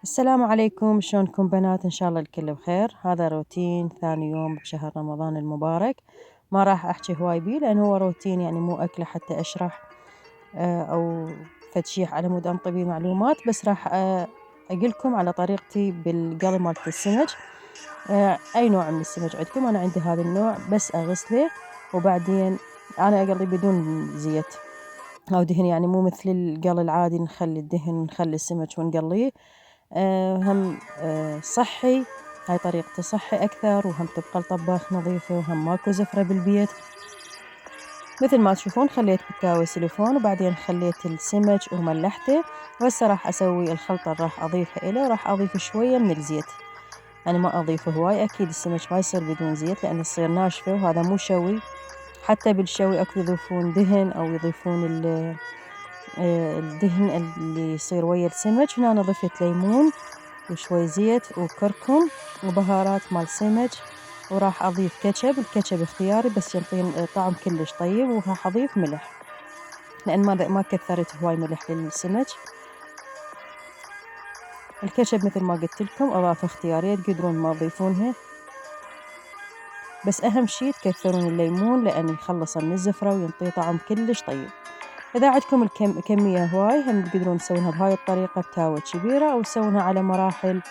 السلام عليكم، شلونكم بنات؟ إن شاء الله الكل بخير. هذا روتين ثاني يوم بشهر رمضان المبارك. ما راح أحكي هواي بيه لأن هو روتين، يعني مو أكلة حتى أشرح أو فتشيح على مود أنطي بيه معلومات، بس راح أقلكم على طريقتي بالقلي مالت السمك. أي نوع من السمك عندكم؟ أنا عندي هذا النوع، بس أغسله وبعدين أنا أقلي بدون زيت أو دهن، يعني مو مثل القلي العادي نخلي الدهن ونخلي السمك ونقليه. هم صحي، هاي طريقته صحي أكثر، وهم تبقى الطباخ نظيفة، وهم ماكو زفرة بالبيت. مثل ما تشوفون خليت بكاوي سيليفون وبعدين خليت السمك وملحته، وهسه راح أسوي الخلطة اللي راح أضيفها إليه. وراح أضيف شوية من الزيت، يعني ما أضيفه هواي، أكيد السمك ما يصير بدون زيت لأن تصير ناشفة وهذا مو شوي. حتى بالشوي أكو يضيفون دهن أو يضيفون الدهن اللي يصير ويا السمك. هنا أنا ضفت ليمون وشوي زيت وكركم وبهارات مال سمك، وراح أضيف كاتشب. الكاتشب اختياري بس ينطي طعم كلش طيب. وراح أضيف ملح لأن ما كثرت هواي ملح للسمك. الكاتشب مثل ما قلت لكم إضافة اختيارية، تقدرون ما تضيفونها، بس أهم شي تكثرون الليمون لأن يخلصه من الزفرة وينطي طعم كلش طيب. إذا عندكم كمية هواي هم تقدرون تسوونها بهاي الطريقة بتاوة كبيرة، أو تسوونها على مراحل،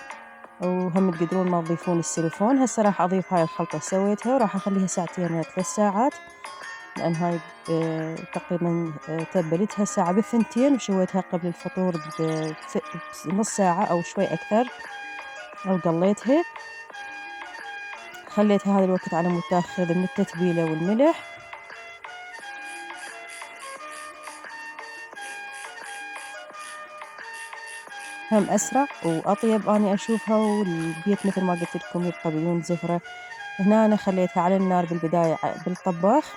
وهم تقدرون ما تضيفون السيليفون. هسه راح أضيف هاي الخلطة سويتها وراح أخليها ساعتين إلى 3 ساعات، لأن هاي تقريبا تبلتها ساعة بالثنتين، وشويتها قبل الفطور بنص ساعة أو شوي أكثر، أو قليتها خليتها هذا الوقت على مود تاخذ من التتبيلة والملح. هم أسرع وأطيب أنا أشوفها، والبيت مثل ما قلت لكم يبقى بدون زفرة. هنا أنا خليتها على النار بالبداية بالطباخ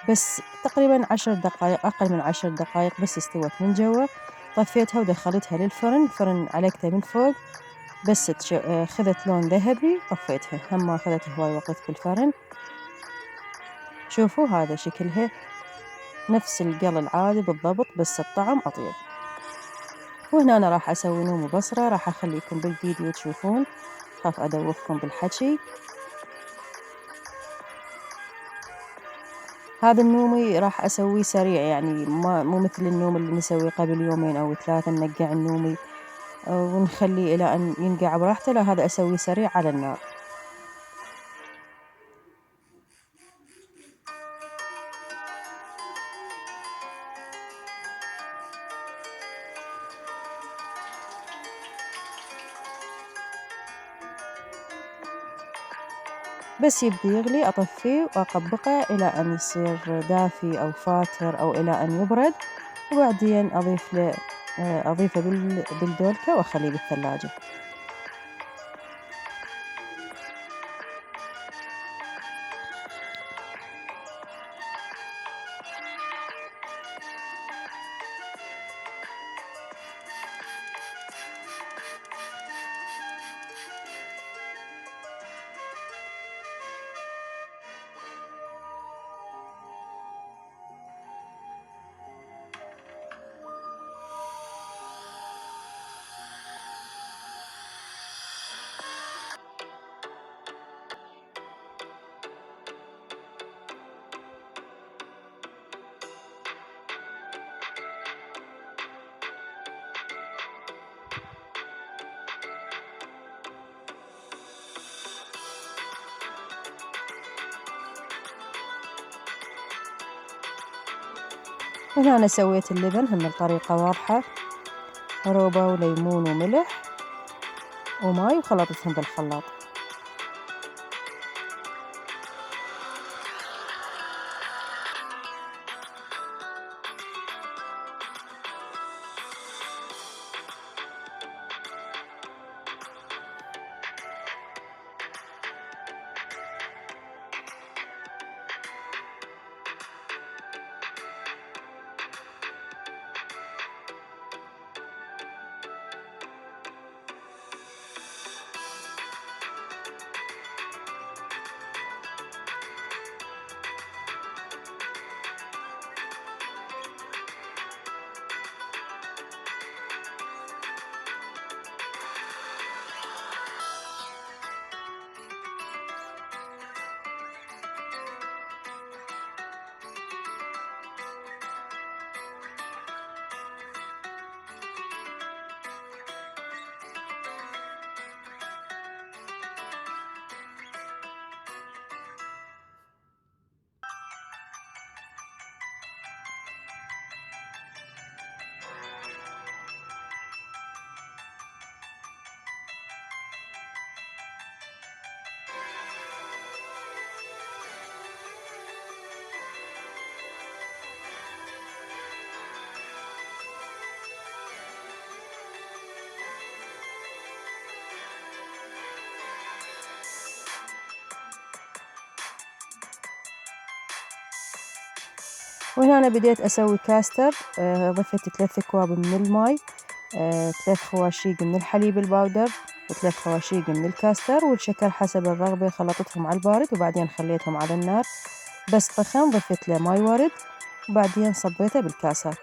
بس تقريبا 10 دقائق، أقل من 10 دقائق بس استوت من جوا. طفيتها ودخلتها للفرن، الفرن علقته من فوق بس خذت لون ذهبي. طفيتها، هم ما أخذت هواي وقت بالفرن. شوفوا هذا شكلها نفس القلي العادي بالضبط، بس الطعم أطيب. وهنا أنا راح أسوي نوم وبصرة، راح أخليكم بالفيديو تشوفون، خاف أدوخكم بالحكي. هذا النومي راح أسويه سريع، يعني مو مثل النوم اللي نسويه قبل يومين أو 3 ننقع النومي ونخليه إلى أن ينقع براحته. لا، هذا أسويه سريع على النار. بس يبدي يغلي أطفيه وأطبقه إلى أن يصير دافي أو فاتر أو إلى أن يبرد، وبعدين أضيفه بالدولكة وأخليه بالثلاجة. هنا أنا سويت اللبن هم الطريقة واضحة، روبة وليمون وملح وماي وخلطتهم بالخلاط. وهنا أنا بديت أسوي كاستر. ضفت 3 أكواب من الماي، 3 خواشيق من الحليب الباودر، و3 خواشيق من الكاستر، والشكر حسب الرغبة. خلطتهم على البارد وبعدين خليتهم على النار بس طخن. ضفت له ماي ورد وبعدين صبيته بالكاسات.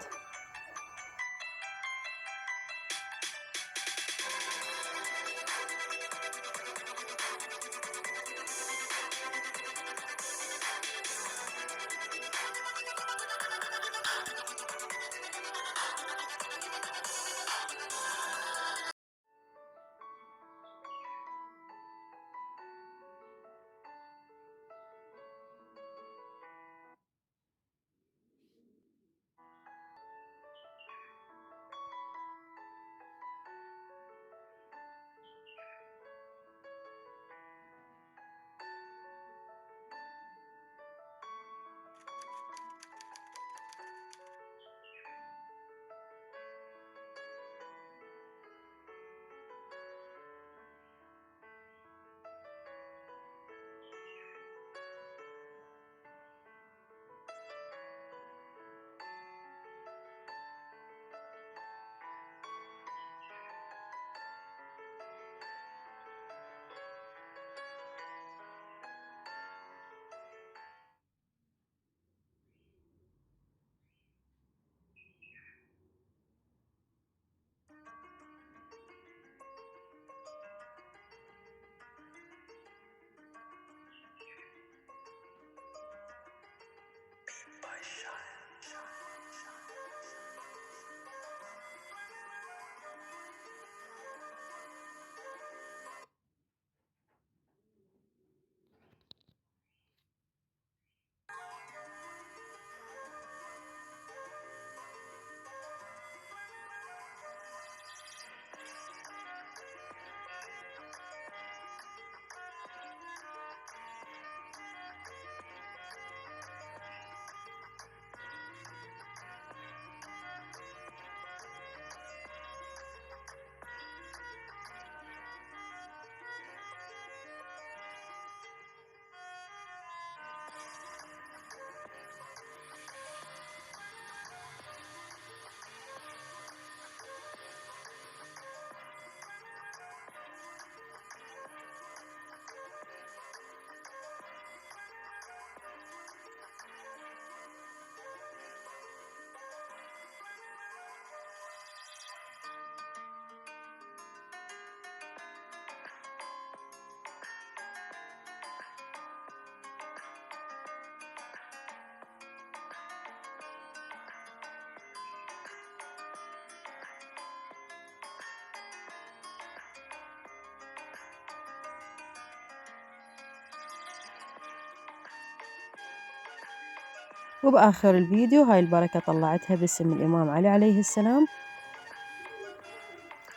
وبآخر الفيديو هاي البركة طلعتها باسم الإمام علي عليه السلام.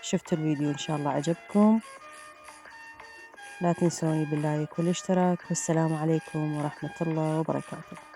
شفتوا الفيديو إن شاء الله عجبكم، لا تنسوني باللايك والاشتراك، والسلام عليكم ورحمة الله وبركاته.